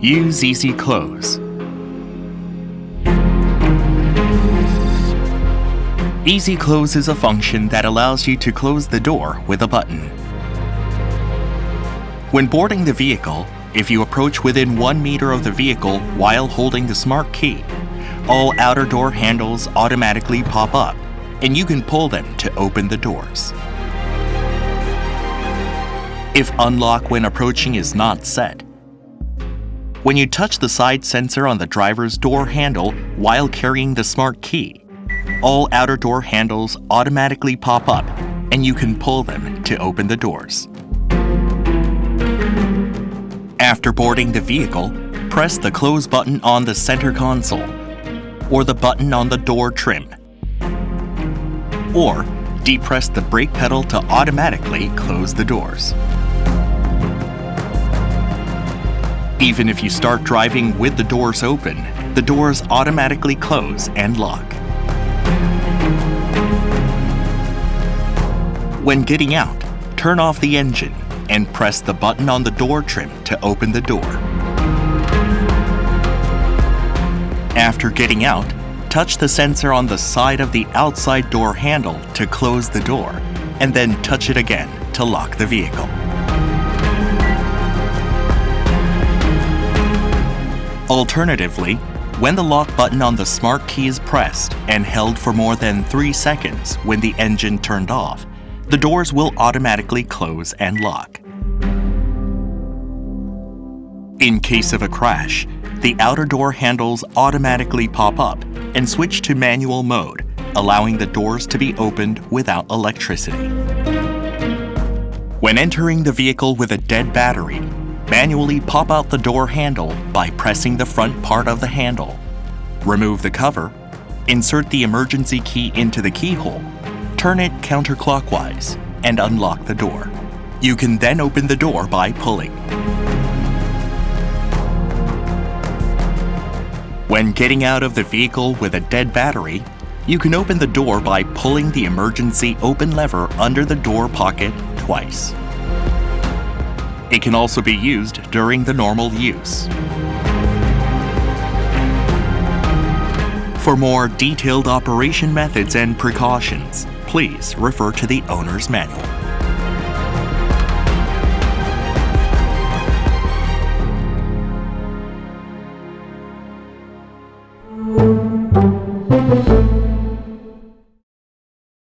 Use Easy Close. Easy Close is a function that allows you to close the door with a button. When boarding the vehicle, if you approach within 1 meter of the vehicle while holding the smart key, all outer door handles automatically pop up, and you can pull them to open the doors. If unlock when approaching is not set, when you touch the side sensor on the driver's door handle while carrying the smart key, all outer door handles automatically pop up, and you can pull them to open the doors. After boarding the vehicle, press the close button on the center console, or the button on the door trim, or depress the brake pedal to automatically close the doors. Even if you start driving with the doors open, the doors automatically close and lock. When getting out, turn off the engine and press the button on the door trim to open the door. After getting out, touch the sensor on the side of the outside door handle to close the door, and then touch it again to lock the vehicle. Alternatively, when the lock button on the smart key is pressed and held for more than 3 seconds when the engine turned off, the doors will automatically close and lock. In case of a crash, the outer door handles automatically pop up and switch to manual mode, allowing the doors to be opened without electricity. When entering the vehicle with a dead battery, manually pop out the door handle by pressing the front part of the handle. Remove the cover, insert the emergency key into the keyhole, turn it counterclockwise, and unlock the door. You can then open the door by pulling. When getting out of the vehicle with a dead battery, you can open the door by pulling the emergency open lever under the door pocket twice. It can also be used during the normal use. For more detailed operation methods and precautions, please refer to the owner's manual.